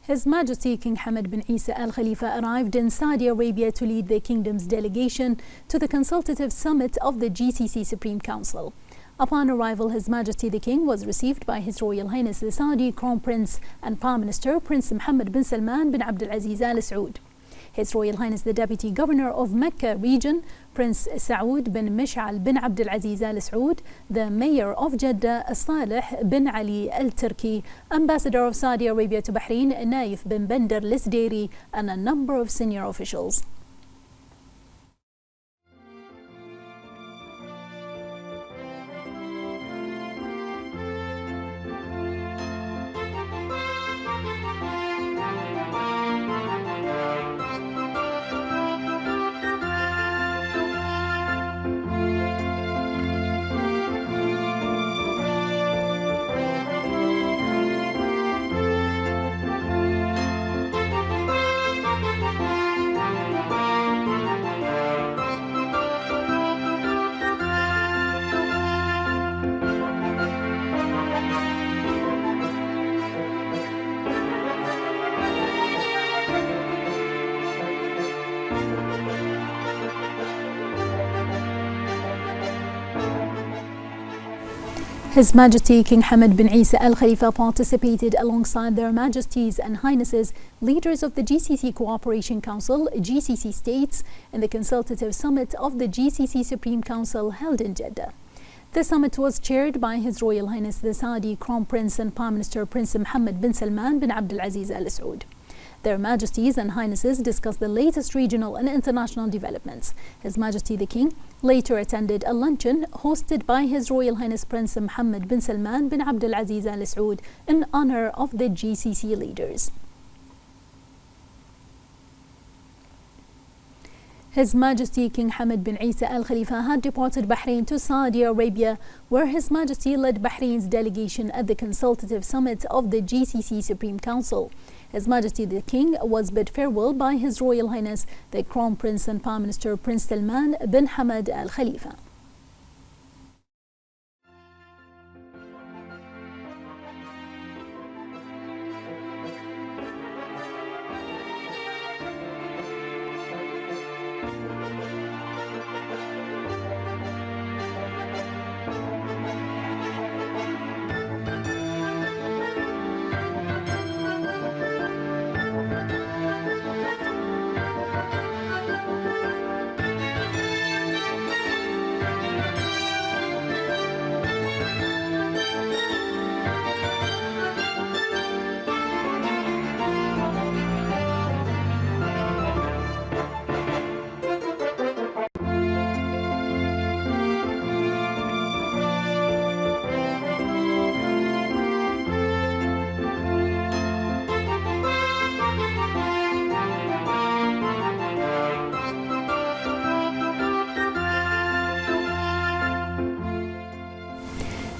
His Majesty King Hamad bin Isa Al Khalifa arrived in Saudi Arabia to lead the kingdom's delegation to the consultative summit of the GCC Supreme Council. Upon arrival, His Majesty the King was received by His Royal Highness the Saudi Crown Prince and Prime Minister Prince Mohammed bin Salman bin Abdulaziz Al Saud. His Royal Highness the Deputy Governor of Mecca region, Prince Saud bin Mish'al bin Abdulaziz Al Saud, the Mayor of Jeddah, Salih bin Ali Al Turki, Ambassador of Saudi Arabia to Bahrain, Naif bin Bender Lisderi, and a number of senior officials. His Majesty King Hamad bin Isa Al Khalifa participated alongside Their Majesties and Highnesses, leaders of the GCC Cooperation Council, GCC states, in the consultative summit of the GCC Supreme Council held in Jeddah. The summit was chaired by His Royal Highness the Saudi Crown Prince and Prime Minister Prince Mohammed bin Salman bin Abdulaziz Al Saud. Their Majesties and Highnesses discussed the latest regional and international developments. His Majesty the King later attended a luncheon hosted by His Royal Highness Prince Mohammed bin Salman bin Abdulaziz Al Saud in honor of the GCC leaders. His Majesty King Hamad bin Isa Al Khalifa had departed Bahrain to Saudi Arabia, where His Majesty led Bahrain's delegation at the consultative summit of the GCC Supreme Council. His Majesty the King was bid farewell by His Royal Highness the Crown Prince and Prime Minister Prince Salman bin Hamad Al Khalifa.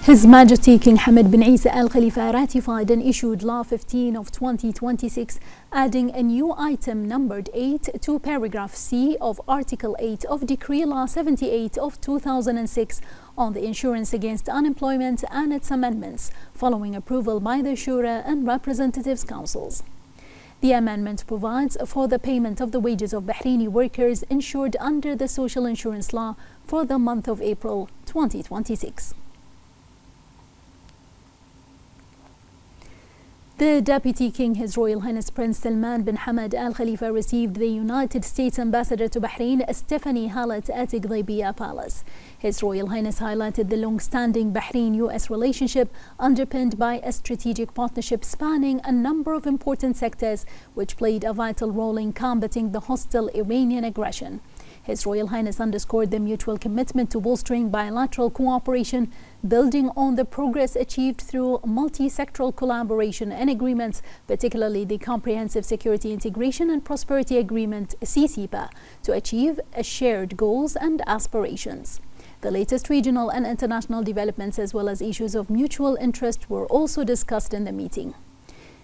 His Majesty King Hamad bin Isa Al Khalifa ratified and issued Law 15 of 2026, adding a new item numbered 8 to paragraph C of Article 8 of Decree Law 78 of 2006 on the insurance against unemployment and its amendments, following approval by the Shura and Representatives Councils. The amendment provides for the payment of the wages of Bahraini workers insured under the Social Insurance Law for the month of April 2026. The Deputy King, His Royal Highness Prince Salman bin Hamad Al Khalifa, received the United States Ambassador to Bahrain, Stephanie Hallett, at Gdaybiya Palace. His Royal Highness highlighted the long-standing Bahrain-US relationship underpinned by a strategic partnership spanning a number of important sectors, which played a vital role in combating the hostile Iranian aggression. His Royal Highness underscored the mutual commitment to bolstering bilateral cooperation, building on the progress achieved through multi-sectoral collaboration and agreements, particularly the Comprehensive Security Integration and Prosperity Agreement (CCPA), to achieve shared goals and aspirations. The latest regional and international developments, as well as issues of mutual interest, were also discussed in the meeting.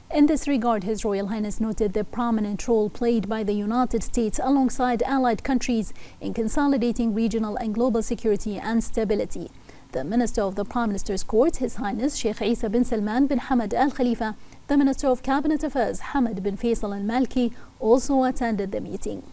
In this regard, His Royal Highness noted the prominent role played by the United States alongside allied countries in consolidating regional and global security and stability. the Minister of the Prime Minister's Court, His Highness Sheikh Isa bin Salman bin Hamad Al Khalifa, the Minister of Cabinet Affairs, Hamad bin Faisal Al Malki, also attended the meeting.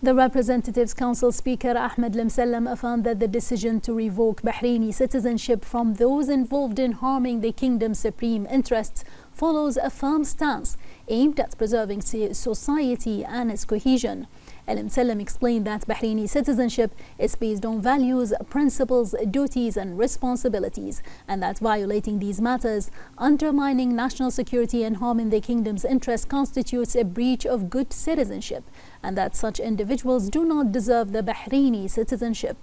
The Representatives Council Speaker Ahmed Lemsellam affirmed that the decision to revoke Bahraini citizenship from those involved in harming the kingdom's supreme interests follows a firm stance aimed at preserving society and its cohesion. Al-Msallam explained that Bahraini citizenship is based on values, principles, duties and responsibilities, and that violating these matters, undermining national security and harming the kingdom's interests constitutes a breach of good citizenship, and that such individuals do not deserve the Bahraini citizenship.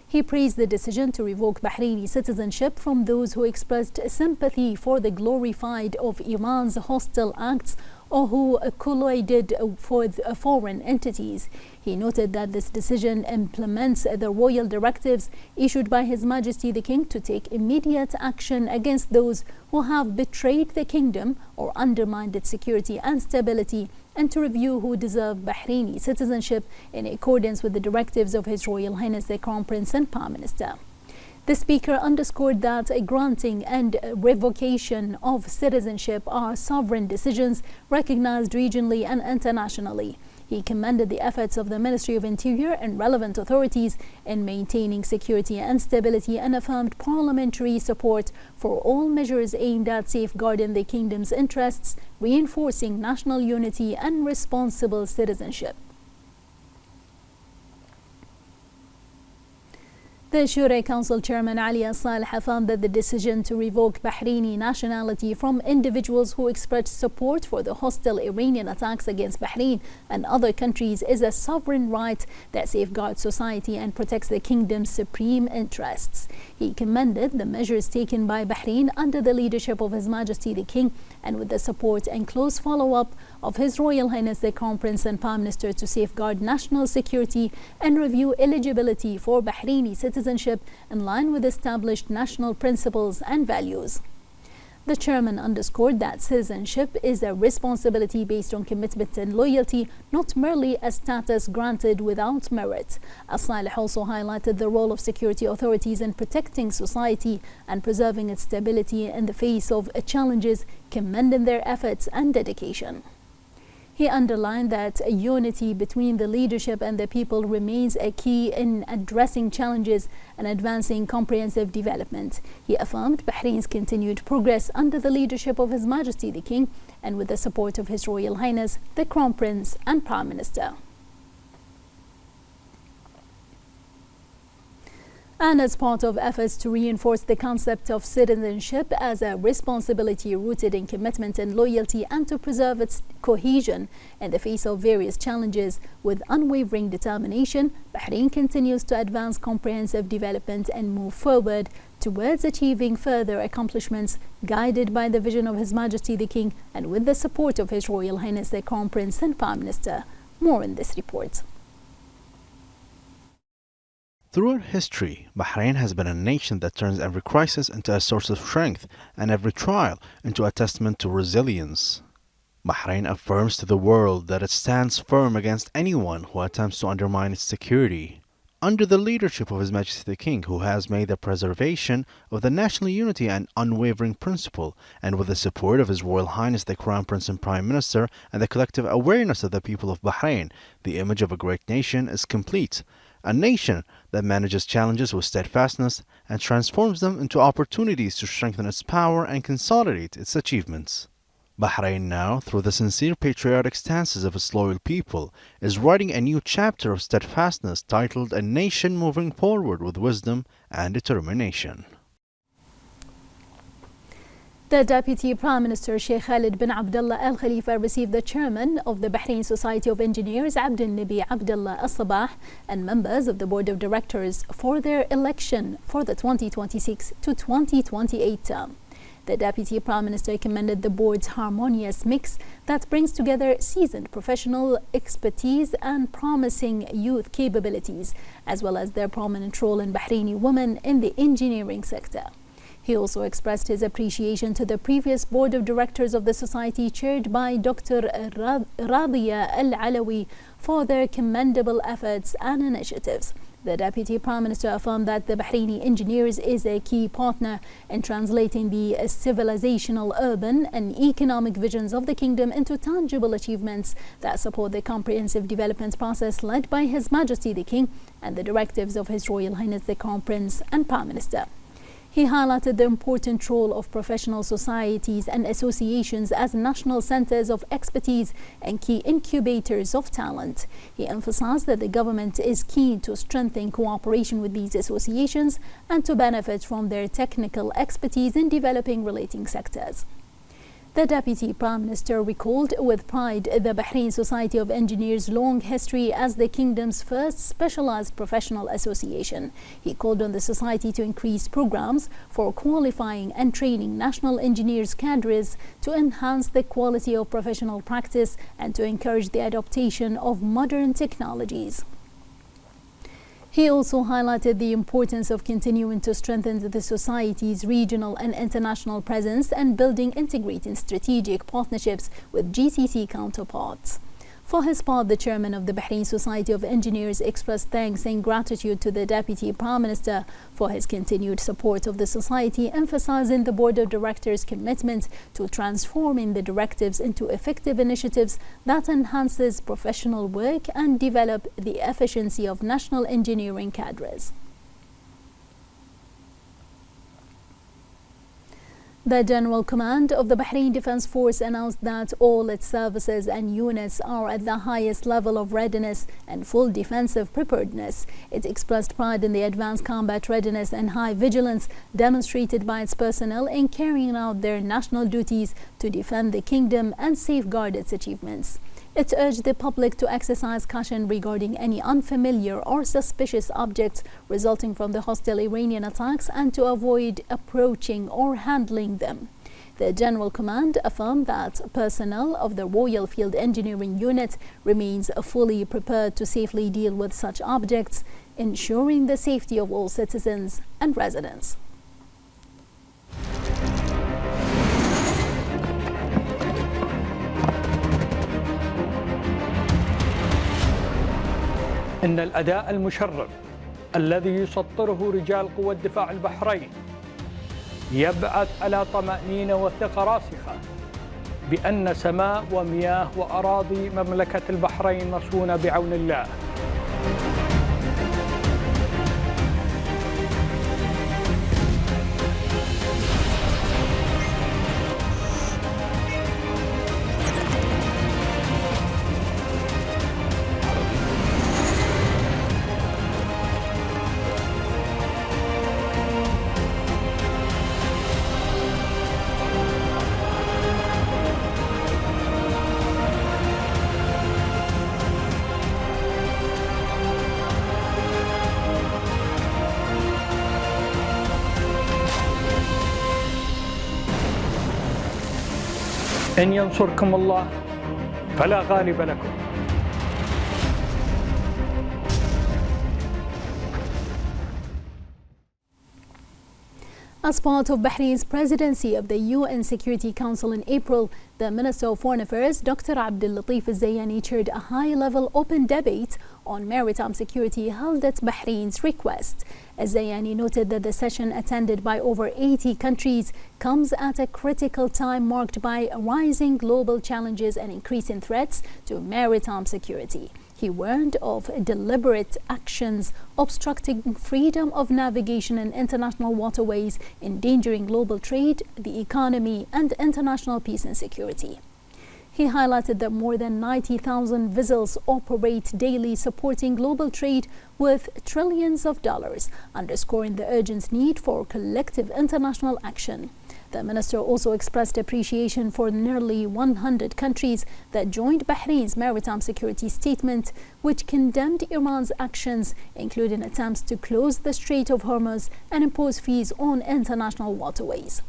He praised the decision to revoke Bahraini citizenship from those who expressed sympathy for the glorified of Iran's hostile acts or who colluded for foreign entities. He noted that this decision implements the royal directives issued by His Majesty the King to take immediate action against those who have betrayed the kingdom or undermined its security and stability, and to review who deserve Bahraini citizenship in accordance with the directives of His Royal Highness the Crown Prince and Prime Minister. The Speaker underscored that a granting and revocation of citizenship are sovereign decisions recognized regionally and internationally. He commended the efforts of the Ministry of Interior and relevant authorities in maintaining security and stability and affirmed parliamentary support for all measures aimed at safeguarding the kingdom's interests, reinforcing national unity and responsible citizenship. The Shura Council Chairman Ali Al-Saleh affirmed that the decision to revoke Bahraini nationality from individuals who expressed support for the hostile Iranian attacks against Bahrain and other countries is a sovereign right that safeguards society and protects the kingdom's supreme interests. He commended the measures taken by Bahrain under the leadership of His Majesty the King and with the support and close follow-up of His Royal Highness the Crown Prince and Prime Minister to safeguard national security and review eligibility for Bahraini citizenship in line with established national principles and values. The chairman underscored that citizenship is a responsibility based on commitment and loyalty, not merely a status granted without merit. Al-Saleh also highlighted the role of security authorities in protecting society and preserving its stability in the face of challenges, commending their efforts and dedication. He underlined that a unity between the leadership and the people remains a key in addressing challenges and advancing comprehensive development. He affirmed Bahrain's continued progress under the leadership of His Majesty the King and with the support of His Royal Highness the Crown Prince and Prime Minister. And as part of efforts to reinforce the concept of citizenship as a responsibility rooted in commitment and loyalty and to preserve its cohesion in the face of various challenges with unwavering determination, Bahrain continues to advance comprehensive development and move forward towards achieving further accomplishments guided by the vision of His Majesty the King and with the support of His Royal Highness the Crown Prince and Prime Minister. More in this report. Throughout history, Bahrain has been a nation that turns every crisis into a source of strength and every trial into a testament to resilience. Bahrain affirms to the world that it stands firm against anyone who attempts to undermine its security. Under the leadership of His Majesty the King, who has made the preservation of the national unity an unwavering principle, and with the support of His Royal Highness the Crown Prince and Prime Minister and the collective awareness of the people of Bahrain, the image of a great nation is complete. A nation that manages challenges with steadfastness and transforms them into opportunities to strengthen its power and consolidate its achievements. Bahrain now, through the sincere patriotic stances of its loyal people, is writing a new chapter of steadfastness titled A Nation Moving Forward with Wisdom and Determination. The Deputy Prime Minister Sheikh Khalid bin Abdullah Al Khalifa received the Chairman of the Bahrain Society of Engineers Abdul Nabi Abdullah Al Sabah and members of the Board of Directors for their election for the 2026 to 2028 term. The Deputy Prime Minister commended the board's harmonious mix that brings together seasoned professional expertise and promising youth capabilities, as well as their prominent role in Bahraini women in the engineering sector. He also expressed his appreciation to the previous board of directors of the society chaired by Dr. Radhiya Al-Alawi for their commendable efforts and initiatives. The Deputy Prime Minister affirmed that the Bahraini engineers is a key partner in translating the civilizational, urban and economic visions of the kingdom into tangible achievements that support the comprehensive development process led by His Majesty the King and the directives of His Royal Highness the Crown Prince and Prime Minister. He highlighted the important role of professional societies and associations as national centers of expertise and key incubators of talent. He emphasized that the government is keen to strengthen cooperation with these associations and to benefit from their technical expertise in developing relating sectors. The Deputy Prime Minister recalled with pride the Bahrain Society of Engineers' long history as the kingdom's first specialized professional association. He called on the society to increase programs for qualifying and training national engineers cadres to enhance the quality of professional practice and to encourage the adoption of modern technologies. He also highlighted the importance of continuing to strengthen the society's regional and international presence and building integrating strategic partnerships with GCC counterparts. For his part, the chairman of the Bahrain Society of Engineers expressed thanks and gratitude to the Deputy Prime Minister for his continued support of the society, emphasizing the board of directors' commitment to transforming the directives into effective initiatives that enhances professional work and develop the efficiency of national engineering cadres. The General Command of the Bahrain Defense Force announced that all its services and units are at the highest level of readiness and full defensive preparedness. It expressed pride in the advanced combat readiness and high vigilance demonstrated by its personnel in carrying out their national duties to defend the kingdom and safeguard its achievements. It urged the public to exercise caution regarding any unfamiliar or suspicious objects resulting from the hostile Iranian attacks and to avoid approaching or handling them. The General Command affirmed that personnel of the Royal Field Engineering Unit remains fully prepared to safely deal with such objects, ensuring the safety of all citizens and residents. إن الأداء المشرف الذي يسطره رجال قوى الدفاع البحرين يبعث على طمأنينة وثقة راسخة بأن سماء ومياه وأراضي مملكة البحرين مصونة بعون الله. إن ينصركم الله فلا غالب لكم. As part of Bahrain's presidency of the UN Security Council in April, the Minister of Foreign Affairs, Dr. Abdul Latif Al-Zayani, chaired a high-level open debate on maritime security held at Bahrain's request. Al-Zayani noted that the session, attended by over 80 countries, comes at a critical time marked by rising global challenges and increasing threats to maritime security. He warned of deliberate actions obstructing freedom of navigation in international waterways, endangering global trade, the economy, and international peace and security. He highlighted that more than 90,000 vessels operate daily, supporting global trade worth trillions of dollars, underscoring the urgent need for collective international action. The minister also expressed appreciation for nearly 100 countries that joined Bahrain's maritime security statement, which condemned Iran's actions, including attempts to close the Strait of Hormuz and impose fees on international waterways.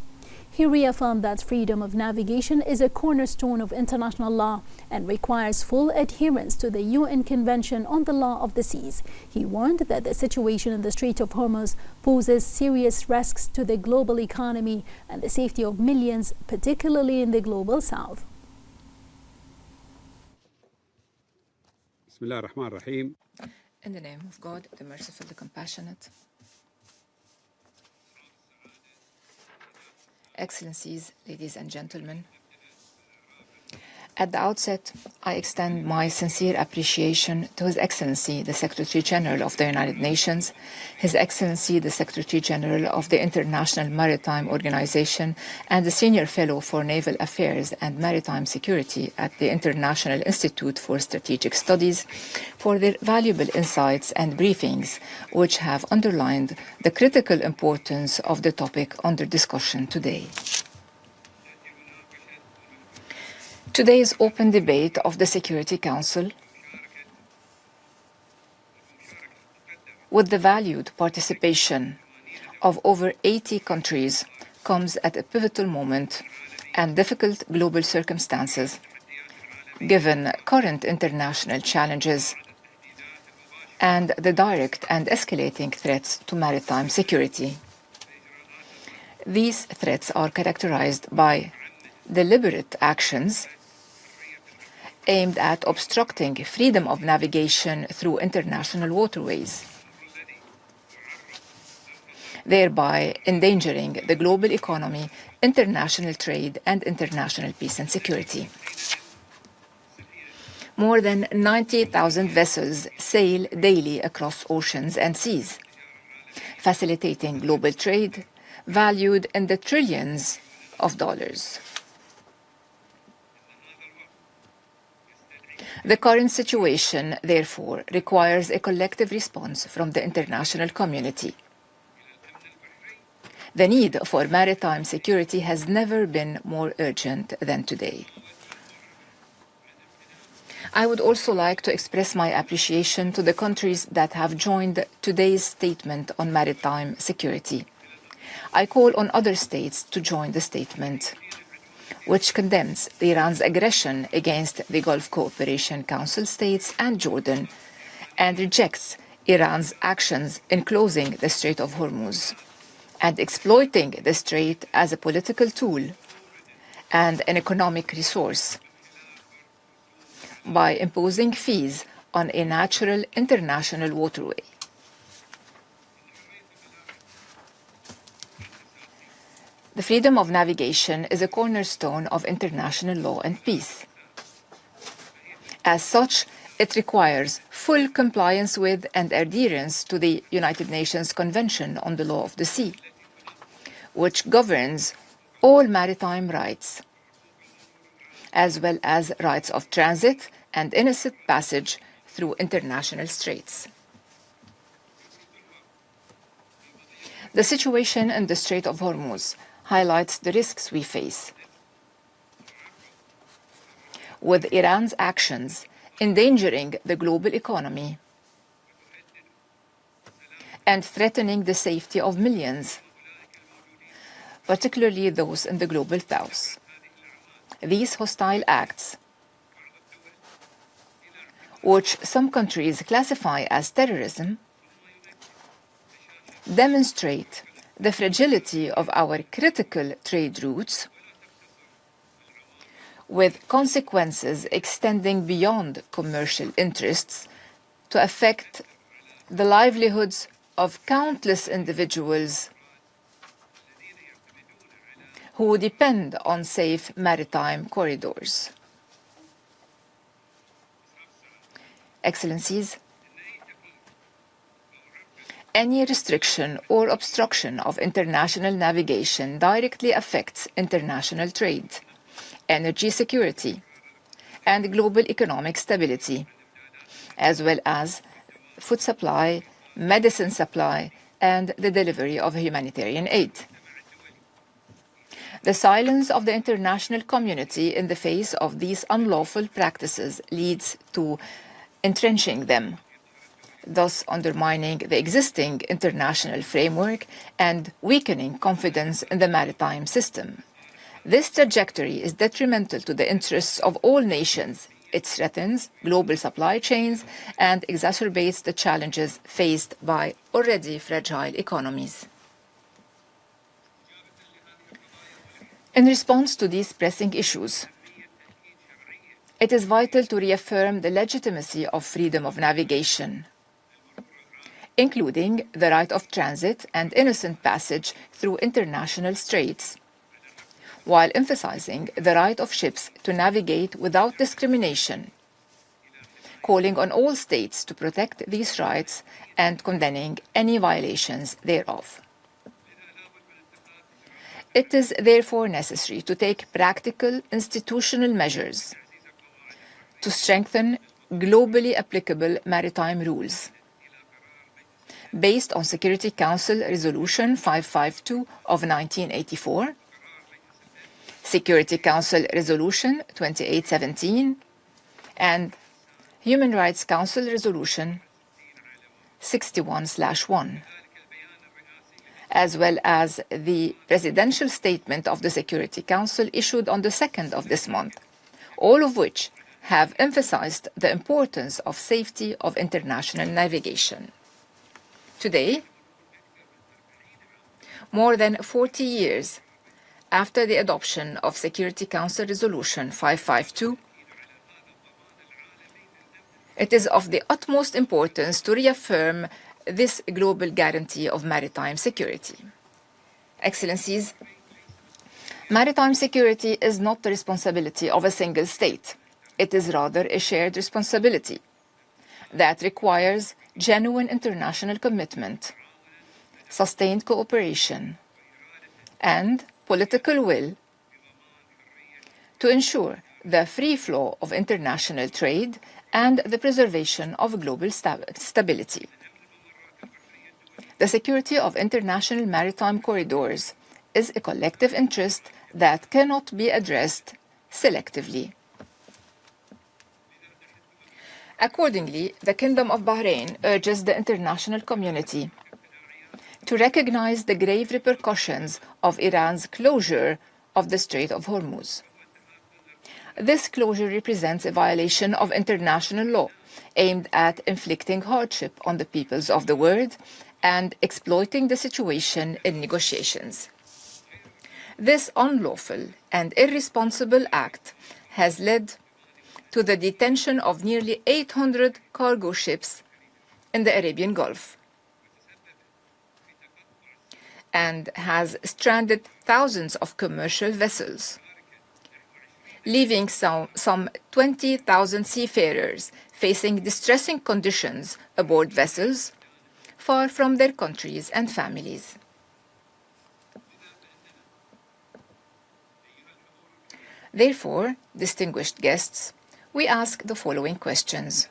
He reaffirmed that freedom of navigation is a cornerstone of international law and requires full adherence to the UN Convention on the Law of the Seas. He warned that the situation in the Strait of Hormuz poses serious risks to the global economy and the safety of millions, particularly in the global south. In the name of God, the merciful, the compassionate. Excellencies, ladies and gentlemen, at the outset, I extend my sincere appreciation to His Excellency, the Secretary General of the United Nations, His Excellency, the Secretary General of the International Maritime Organization, and the Senior Fellow for Naval Affairs and Maritime Security at the International Institute for Strategic Studies, for their valuable insights and briefings, which have underlined the critical importance of the topic under discussion today. Today's open debate of the Security Council, with the valued participation of over 80 countries, comes at a pivotal moment and difficult global circumstances, given current international challenges and the direct and escalating threats to maritime security. These threats are characterized by deliberate actions aimed at obstructing freedom of navigation through international waterways, thereby endangering the global economy, international trade, and international peace and security. More than 90,000 vessels sail daily across oceans and seas, facilitating global trade valued in the trillions of dollars. The current situation, therefore, requires a collective response from the international community. The need for maritime security has never been more urgent than today. I would also like to express my appreciation to the countries that have joined today's statement on maritime security. I call on other states to join the statement, which condemns Iran's aggression against the Gulf Cooperation Council states and Jordan, and rejects Iran's actions in closing the Strait of Hormuz and exploiting the strait as a political tool and an economic resource by imposing fees on a natural international waterway. The freedom of navigation is a cornerstone of international law and peace. As such, it requires full compliance with and adherence to the United Nations Convention on the Law of the Sea, which governs all maritime rights, as well as rights of transit and innocent passage through international straits. The situation in the Strait of Hormuz highlights the risks we face, with Iran's actions endangering the global economy and threatening the safety of millions, particularly those in the global south. These hostile acts, which some countries classify as terrorism, demonstrate the fragility of our critical trade routes, with consequences extending beyond commercial interests to affect the livelihoods of countless individuals who depend on safe maritime corridors. Excellencies, any restriction or obstruction of international navigation directly affects international trade, energy security, and global economic stability, as well as food supply, medicine supply, and the delivery of humanitarian aid. The silence of the international community in the face of these unlawful practices leads to entrenching them, thus undermining the existing international framework and weakening confidence in the maritime system. This trajectory is detrimental to the interests of all nations. It threatens global supply chains and exacerbates the challenges faced by already fragile economies. In response to these pressing issues, it is vital to reaffirm the legitimacy of freedom of navigation, including the right of transit and innocent passage through international straits, while emphasizing the right of ships to navigate without discrimination, calling on all states to protect these rights and condemning any violations thereof. It is therefore necessary to take practical institutional measures to strengthen globally applicable maritime rules based on Security Council Resolution 552 of 1984, Security Council Resolution 2817, and Human Rights Council Resolution 61/1, as well as the Presidential Statement of the Security Council issued on the 2nd of this month, all of which have emphasized the importance of safety of international navigation. Today, more than 40 years after the adoption of Security Council Resolution 552, it is of the utmost importance to reaffirm this global guarantee of maritime security. Excellencies, maritime security is not the responsibility of a single state. It is rather a shared responsibility that requires genuine international commitment, sustained cooperation, and political will to ensure the free flow of international trade and the preservation of global stability. The security of international maritime corridors is a collective interest that cannot be addressed selectively. Accordingly, the Kingdom of Bahrain urges the international community to recognize the grave repercussions of Iran's closure of the Strait of Hormuz. This closure represents a violation of international law aimed at inflicting hardship on the peoples of the world and exploiting the situation in negotiations. This unlawful and irresponsible act has led to the detention of nearly 800 cargo ships in the Arabian Gulf and has stranded thousands of commercial vessels, leaving some 20,000 seafarers facing distressing conditions aboard vessels far from their countries and families. Therefore, distinguished guests, we ask the following questions.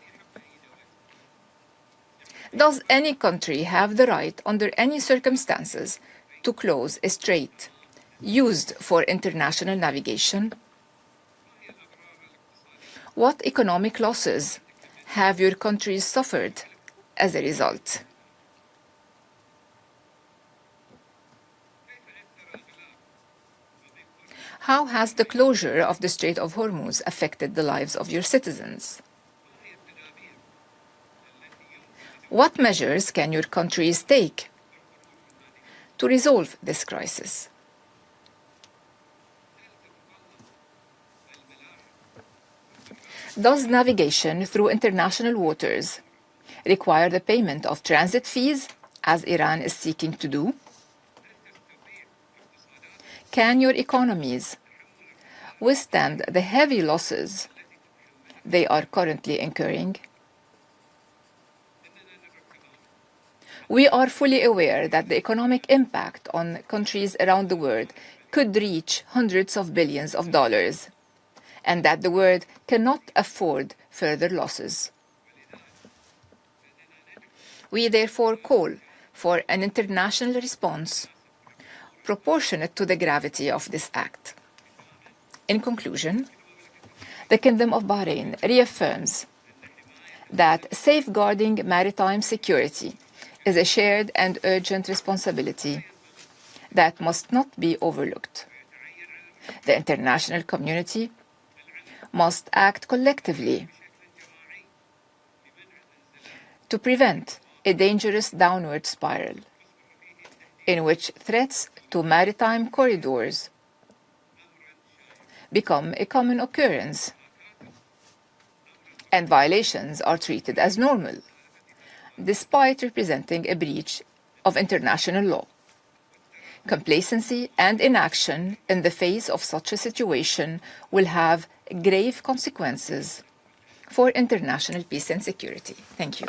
Does any country have the right, under any circumstances, to close a strait used for international navigation? What economic losses have your countries suffered as a result? How has the closure of the Strait of Hormuz affected the lives of your citizens? What measures can your countries take to resolve this crisis? Does navigation through international waters require the payment of transit fees, as Iran is seeking to do? Can your economies withstand the heavy losses they are currently incurring? We are fully aware that the economic impact on countries around the world could reach hundreds of billions of dollars, and that the world cannot afford further losses. We therefore call for an international response proportionate to the gravity of this act. In conclusion, the Kingdom of Bahrain reaffirms that safeguarding maritime security is a shared and urgent responsibility that must not be overlooked. The international community must act collectively to prevent a dangerous downward spiral in which threats to maritime corridors become a common occurrence and violations are treated as normal, despite representing a breach of international law. Complacency and inaction in the face of such a situation will have grave consequences for international peace and security. Thank you.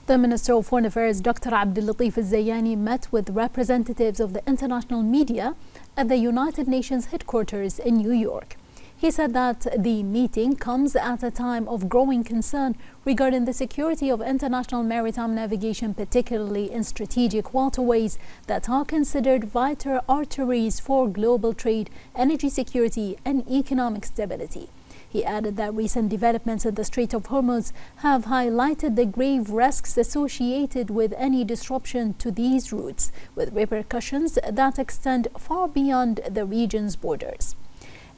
The Minister of Foreign Affairs, Dr. Abdel-Latif Al-Zayani, met with representatives of the international media at the United Nations headquarters in New York. He said that the meeting comes at a time of growing concern regarding the security of international maritime navigation, particularly in strategic waterways that are considered vital arteries for global trade, energy security, and economic stability. He added that recent developments in the Strait of Hormuz have highlighted the grave risks associated with any disruption to these routes, with repercussions that extend far beyond the region's borders.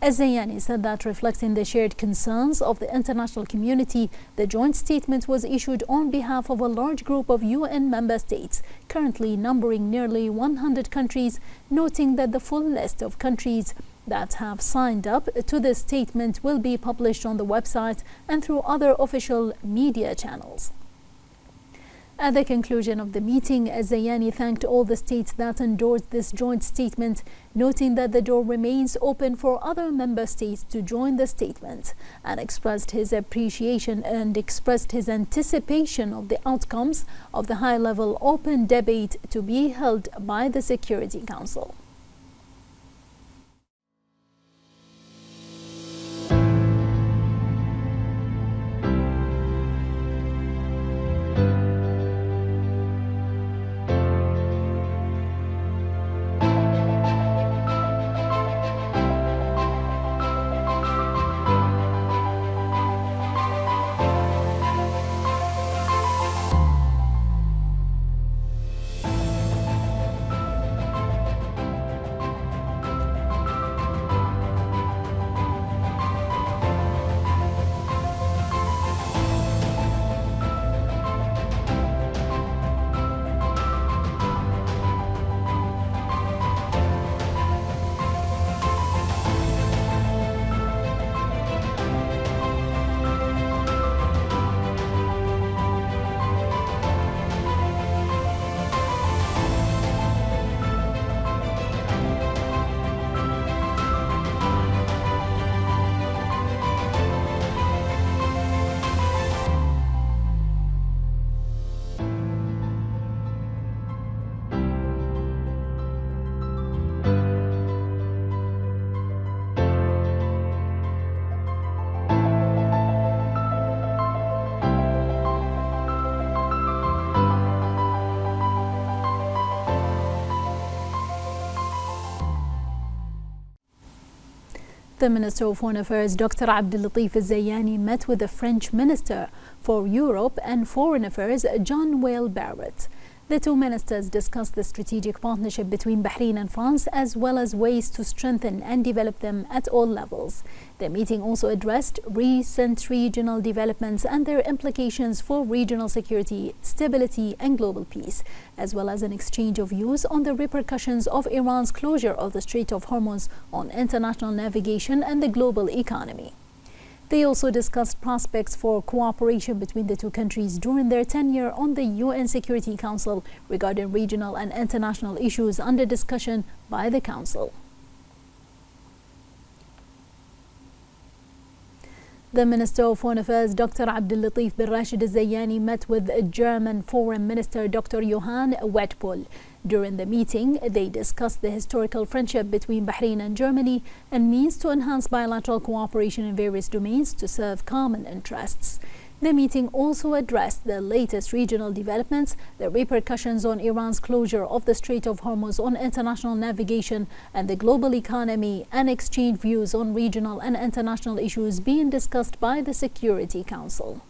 Al-Zayani said that reflecting the shared concerns of the international community, the joint statement was issued on behalf of a large group of UN member states, currently numbering nearly 100 countries, noting that the full list of countries that have signed up to the statement will be published on the website and through other official media channels. At the conclusion of the meeting, Al-Zayani thanked all the states that endorsed this joint statement, noting that the door remains open for other member states to join the statement, and expressed his appreciation and expressed his anticipation of the outcomes of the high-level open debate to be held by the Security Council. The Minister of Foreign Affairs, Dr. Abdel-Latif Al-Zayani, met with the French Minister for Europe and Foreign Affairs, Jean-Noël Barrot. The two ministers discussed the strategic partnership between Bahrain and France, as well as ways to strengthen and develop them at all levels. The meeting also addressed recent regional developments and their implications for regional security, stability, and global peace, as well as an exchange of views on the repercussions of Iran's closure of the Strait of Hormuz on international navigation and the global economy. They also discussed prospects for cooperation between the two countries during their tenure on the UN Security Council regarding regional and international issues under discussion by the Council. The Minister of Foreign Affairs, Dr. Abdel-Latif bin Rashid Al-Zayani, met with German Foreign Minister Dr. Johann Wedtpohl. During the meeting, they discussed the historical friendship between Bahrain and Germany and means to enhance bilateral cooperation in various domains to serve common interests. The meeting also addressed the latest regional developments, the repercussions on Iran's closure of the Strait of Hormuz on international navigation and the global economy, and exchanged views on regional and international issues being discussed by the Security Council.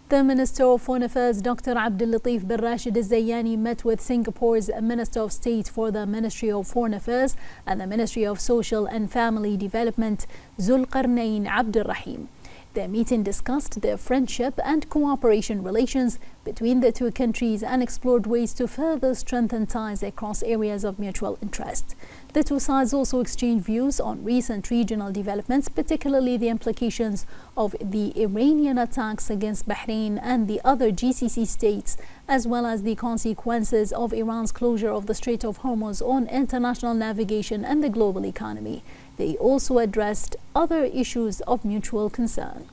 The Minister of Foreign Affairs, Dr. Abdul Latif bin Rashid al-Zayani, met with Singapore's Minister of State for the Ministry of Foreign Affairs and the Ministry of Social and Family Development, Zulqarnain Abdul Rahim. The meeting discussed the friendship and cooperation relations between the two countries and explored ways to further strengthen ties across areas of mutual interest. The two sides also exchanged views on recent regional developments, particularly the implications of the Iranian attacks against Bahrain and the other GCC states, as well as the consequences of Iran's closure of the Strait of Hormuz on international navigation and the global economy. They also addressed other issues of mutual concern.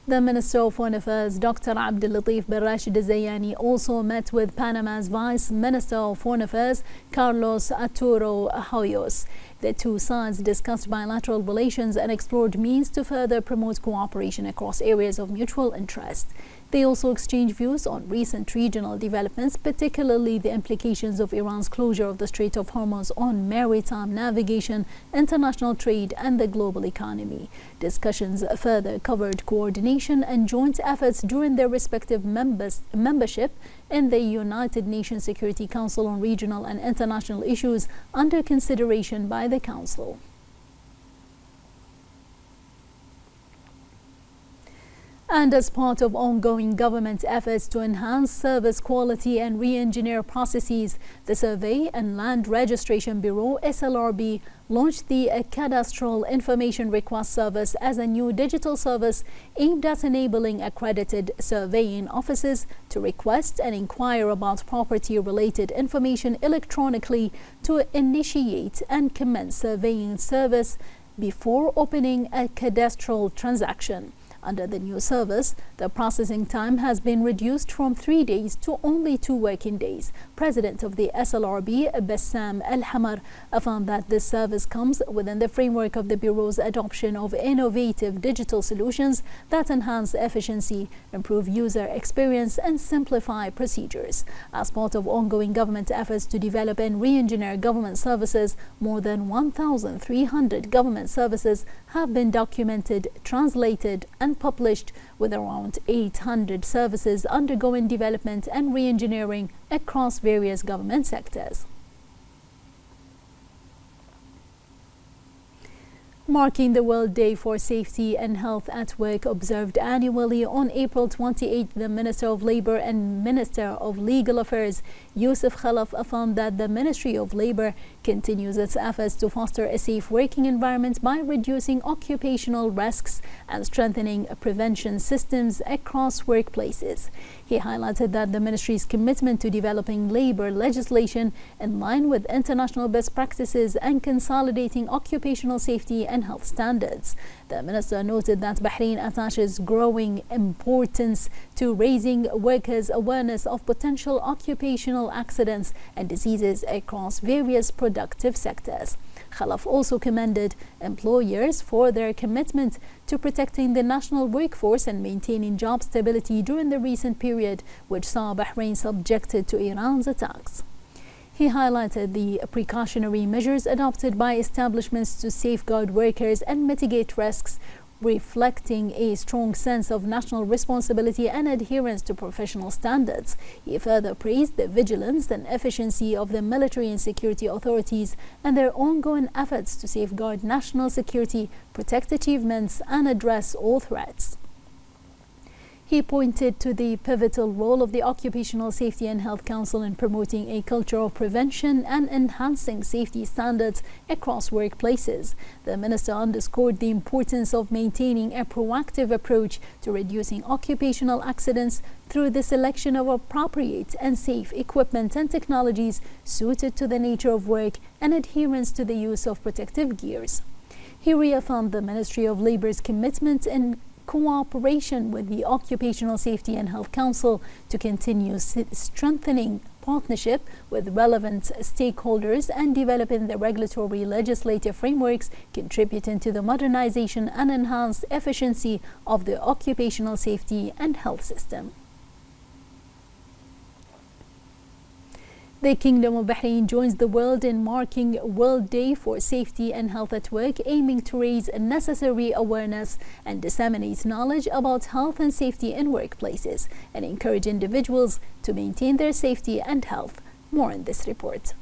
The Minister of Foreign Affairs, Dr. Abdul Latif bin Rashid al-Zayani, also met with Panama's Vice Minister of Foreign Affairs, Carlos Arturo Hoyos. The two sides discussed bilateral relations and explored means to further promote cooperation across areas of mutual interest. They also exchanged views on recent regional developments, particularly the implications of Iran's closure of the Strait of Hormuz on maritime navigation, international trade, and the global economy. Discussions further covered coordination and joint efforts during their respective membership in the United Nations Security Council on regional and international issues under consideration by the Council. And as part of ongoing government efforts to enhance service quality and re-engineer processes, the Survey and Land Registration Bureau, SLRB, launched the Cadastral Information Request Service as a new digital service aimed at enabling accredited surveying offices to request and inquire about property-related information electronically to initiate and commence surveying service before opening a cadastral transaction. Under the new service, the processing time has been reduced from 3 days to only 2 working days. President of the SLRB, Bassam Al-Hamar, affirmed that this service comes within the framework of the Bureau's adoption of innovative digital solutions that enhance efficiency, improve user experience, and simplify procedures. As part of ongoing government efforts to develop and re-engineer government services, more than 1,300 government services have been documented, translated, and published, with around 800 services undergoing development and re-engineering across various government sectors. Marking the World Day for Safety and Health at Work observed annually on April 28, the Minister of Labour and Minister of Legal Affairs, Yusuf Khalaf, affirmed that the Ministry of Labour continues its efforts to foster a safe working environment by reducing occupational risks and strengthening prevention systems across workplaces. He highlighted that the ministry's commitment to developing labour legislation in line with international best practices and consolidating occupational safety and health standards. The minister noted that Bahrain attaches growing importance to raising workers' awareness of potential occupational accidents and diseases across various productive sectors. Khalaf also commended employers for their commitment to protecting the national workforce and maintaining job stability during the recent period, which saw Bahrain subjected to Iran's attacks. He highlighted the precautionary measures adopted by establishments to safeguard workers and mitigate risks, reflecting a strong sense of national responsibility and adherence to professional standards. He further praised the vigilance and efficiency of the military and security authorities and their ongoing efforts to safeguard national security, protect achievements, and address all threats. He pointed to the pivotal role of the Occupational Safety and Health Council in promoting a culture of prevention and enhancing safety standards across workplaces. The minister underscored the importance of maintaining a proactive approach to reducing occupational accidents through the selection of appropriate and safe equipment and technologies suited to the nature of work and adherence to the use of protective gears. He reaffirmed the Ministry of Labour's commitment in cooperation with the Occupational Safety and Health Council to continue strengthening partnership with relevant stakeholders and developing the regulatory legislative frameworks contributing to the modernization and enhanced efficiency of the occupational safety and health system. The Kingdom of Bahrain joins the world in marking World Day for Safety and Health at Work, aiming to raise necessary awareness and disseminate knowledge about health and safety in workplaces and encourage individuals to maintain their safety and health. More in this report.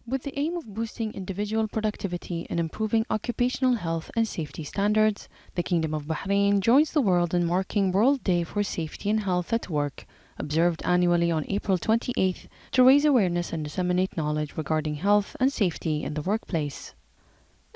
With the aim of boosting individual productivity and improving occupational health and safety standards, the Kingdom of Bahrain joins the world in marking World Day for Safety and Health at Work, observed annually on April 28th, to raise awareness and disseminate knowledge regarding health and safety in the workplace.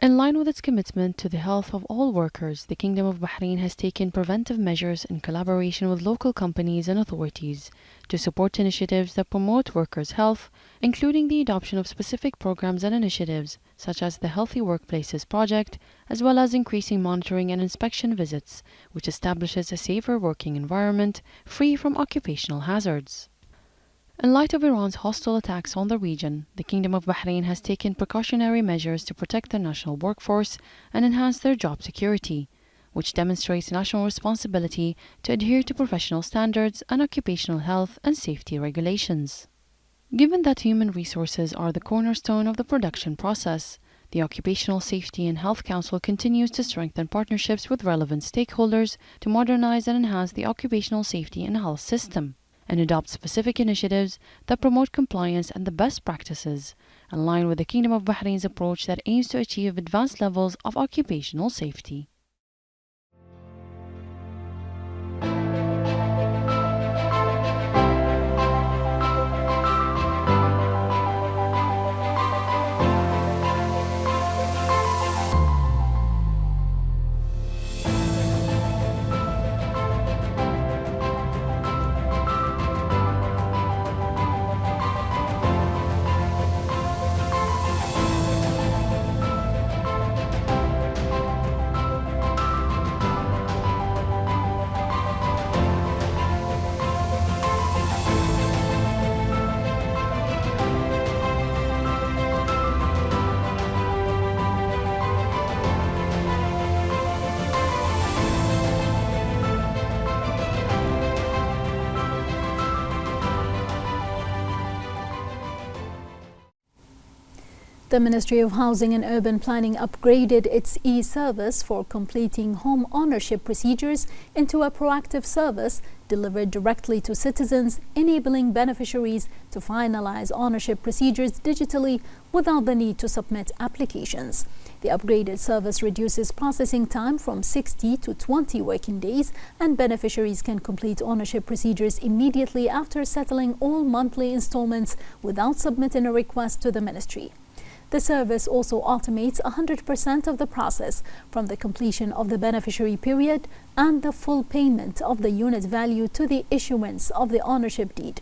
In line with its commitment to the health of all workers, the Kingdom of Bahrain has taken preventive measures in collaboration with local companies and authorities to support initiatives that promote workers' health, including the adoption of specific programs and initiatives such as the Healthy Workplaces Project, as well as increasing monitoring and inspection visits, which establishes a safer working environment free from occupational hazards. In light of Iran's hostile attacks on the region, the Kingdom of Bahrain has taken precautionary measures to protect the national workforce and enhance their job security, which demonstrates national responsibility to adhere to professional standards and occupational health and safety regulations. Given that human resources are the cornerstone of the production process, the Occupational Safety and Health Council continues to strengthen partnerships with relevant stakeholders to modernize and enhance the occupational safety and health system, and adopt specific initiatives that promote compliance and the best practices, in line with the Kingdom of Bahrain's approach that aims to achieve advanced levels of occupational safety. The Ministry of Housing and Urban Planning upgraded its e-service for completing home ownership procedures into a proactive service delivered directly to citizens, enabling beneficiaries to finalize ownership procedures digitally without the need to submit applications. The upgraded service reduces processing time from 60 to 20 working days, and beneficiaries can complete ownership procedures immediately after settling all monthly installments without submitting a request to the ministry. The service also automates 100% of the process from the completion of the beneficiary period and the full payment of the unit value to the issuance of the ownership deed.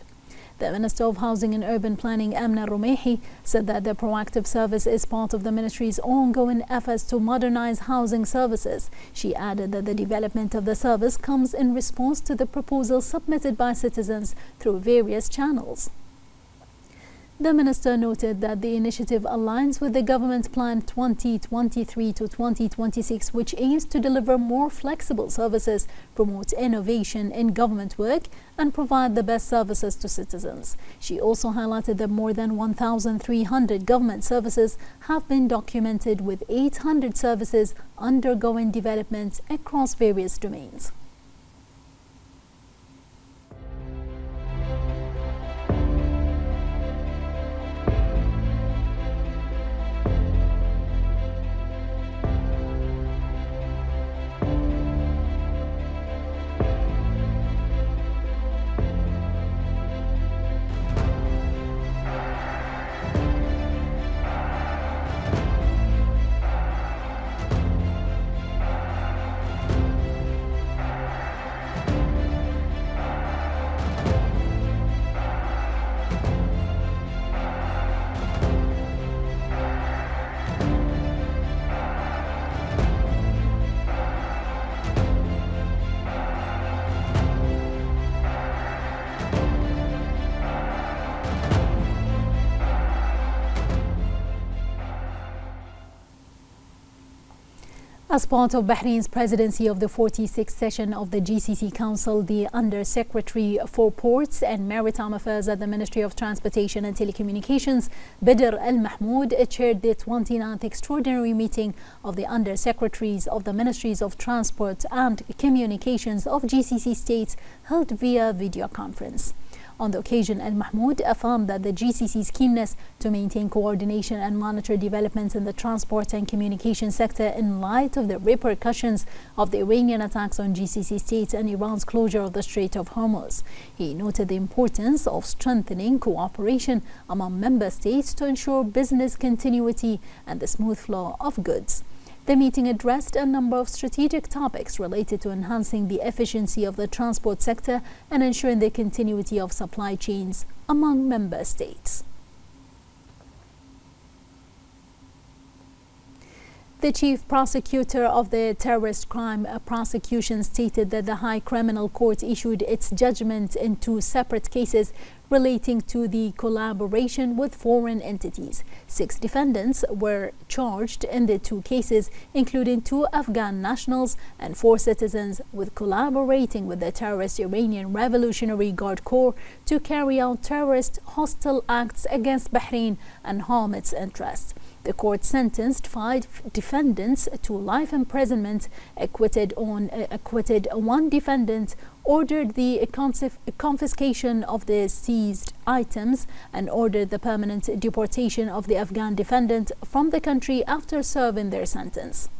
The Minister of Housing and Urban Planning, Amna Rumehi, said that the proactive service is part of the ministry's ongoing efforts to modernize housing services. She added that the development of the service comes in response to the proposals submitted by citizens through various channels. The minister noted that the initiative aligns with the government plan 2023 to 2026, which aims to deliver more flexible services, promote innovation in government work, and provide the best services to citizens. She also highlighted that more than 1,300 government services have been documented, with 800 services undergoing development across various domains. As part of Bahrain's presidency of the 46th session of the GCC Council, the Under-Secretary for Ports and Maritime Affairs at the Ministry of Transportation and Telecommunications, Badr Al Mahmoud, chaired the 29th extraordinary meeting of the Under-Secretaries of the Ministries of Transport and Communications of GCC states held via video conference. On the occasion, Al Mahmoud affirmed that the GCC's keenness to maintain coordination and monitor developments in the transport and communication sector in light of the repercussions of the Iranian attacks on GCC states and Iran's closure of the Strait of Hormuz. He noted the importance of strengthening cooperation among member states to ensure business continuity and the smooth flow of goods. The meeting addressed a number of strategic topics related to enhancing the efficiency of the transport sector and ensuring the continuity of supply chains among member states. The chief prosecutor of the terrorist crime prosecution stated that the High Criminal Court issued its judgment in 2 separate cases relating to the collaboration with foreign entities. 6 defendants were charged in the 2 cases, including 2 Afghan nationals and 4 citizens, with collaborating with the terrorist Iranian Revolutionary Guard Corps to carry out terrorist hostile acts against Bahrain and harm its interests. The court sentenced 5 defendants to life imprisonment, acquitted 1 defendant, ordered the confiscation of the seized items, and ordered the permanent deportation of the Afghan defendant from the country after serving their sentence.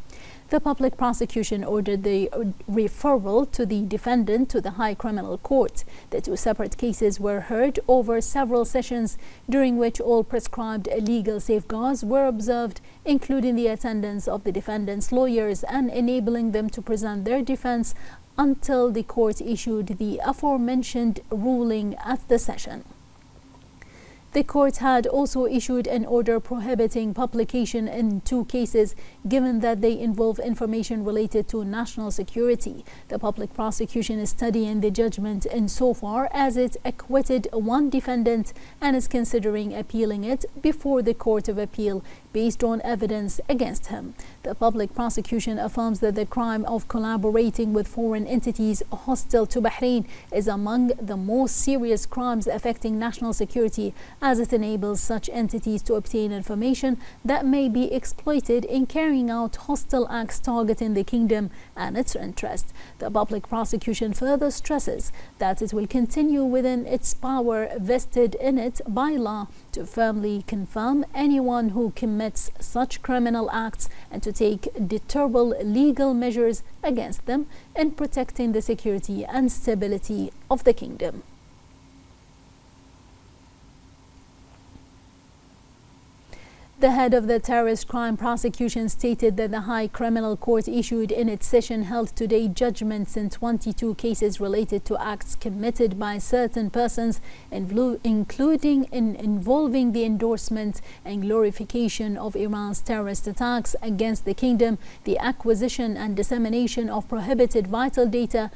The public prosecution ordered the referral to the defendant to the High Criminal Court. The 2 separate cases were heard over several sessions, during which all prescribed legal safeguards were observed, including the attendance of the defendant's lawyers and enabling them to present their defense until the court issued the aforementioned ruling at the session. The court had also issued an order prohibiting publication in 2 cases, given that they involve information related to national security. The public prosecution is studying the judgment insofar as it acquitted 1 defendant and is considering appealing it before the Court of Appeal based on evidence against him. The public prosecution affirms that the crime of collaborating with foreign entities hostile to Bahrain is among the most serious crimes affecting national security, as it enables such entities to obtain information that may be exploited in carrying out hostile acts targeting the kingdom and its interests. The public prosecution further stresses that it will continue within its power vested in it by law to firmly confirm anyone who commits such criminal acts and to take deterrable legal measures against them in protecting the security and stability of the kingdom. The head of the terrorist crime prosecution stated that the High Criminal Court issued in its session held today judgments in 22 cases related to acts committed by certain persons, including involving the endorsement and glorification of Iran's terrorist attacks against the kingdom, the acquisition and dissemination of prohibited vital data,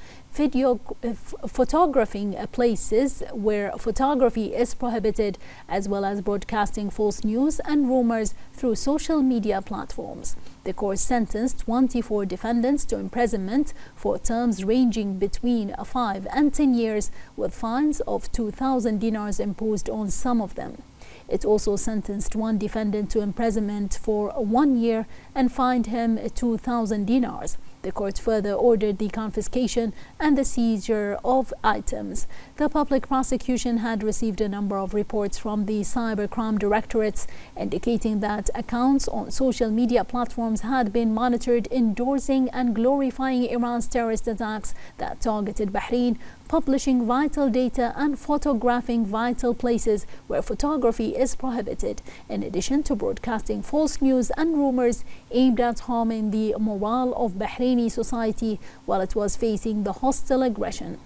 photographing places where photography is prohibited, as well as broadcasting false news and rumors through social media platforms. The court sentenced 24 defendants to imprisonment for terms ranging between 5 and 10 years, with fines of 2,000 dinars imposed on some of them. It also sentenced 1 defendant to imprisonment for 1 year and fined him 2,000 dinars. The court further ordered the confiscation and the seizure of items. The public prosecution had received a number of reports from the cybercrime directorates indicating that accounts on social media platforms had been monitored endorsing and glorifying Iran's terrorist attacks that targeted Bahrain, publishing vital data and photographing vital places where photography is prohibited, in addition to broadcasting false news and rumors aimed at harming the morale of Bahraini society while it was facing the hostile aggression.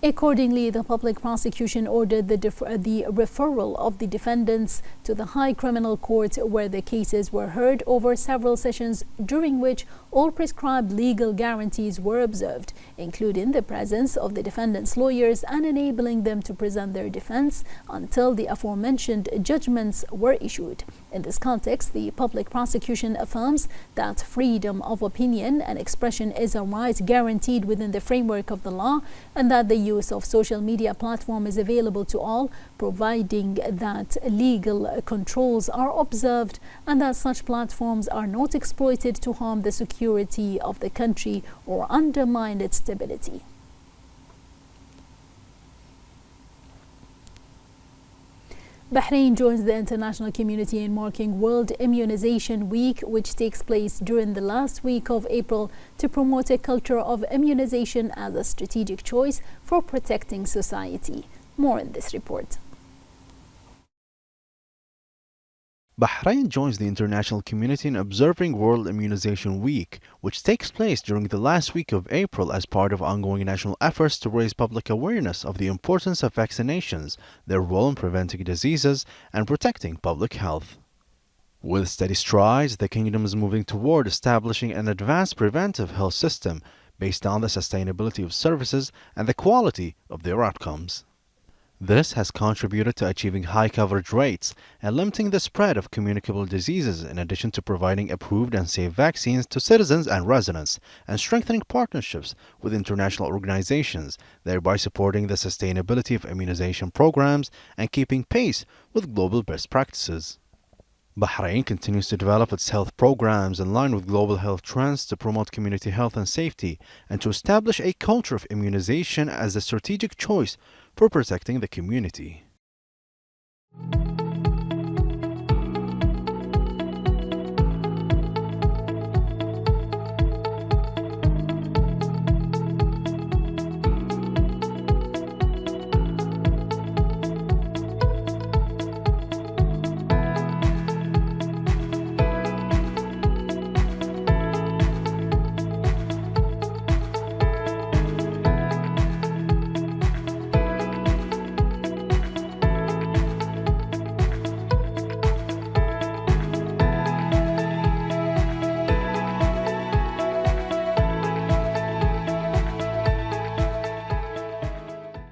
Accordingly, the public prosecution ordered the referral of the defendants to the High Criminal Court, where the cases were heard over several sessions, during which all prescribed legal guarantees were observed, including the presence of the defendants' lawyers and enabling them to present their defense until the aforementioned judgments were issued. In this context, the public prosecution affirms that freedom of opinion and expression is a right guaranteed within the framework of the law, and that the use of social media platform is available to all, providing that legal controls are observed and that such platforms are not exploited to harm the security of the country or undermine its stability. Bahrain joins the international community in marking World Immunization Week, which takes place during the last week of April, to promote a culture of immunization as a strategic choice for protecting society. More in this report. Bahrain joins the international community in observing World Immunization Week, which takes place during the last week of April as part of ongoing national efforts to raise public awareness of the importance of vaccinations, their role in preventing diseases, and protecting public health. With steady strides, the kingdom is moving toward establishing an advanced preventive health system based on the sustainability of services and the quality of their outcomes. This has contributed to achieving high coverage rates and limiting the spread of communicable diseases, in addition to providing approved and safe vaccines to citizens and residents, and strengthening partnerships with international organizations, thereby supporting the sustainability of immunization programs and keeping pace with global best practices. Bahrain continues to develop its health programs in line with global health trends to promote community health and safety, and to establish a culture of immunization as a strategic choice for protecting the community.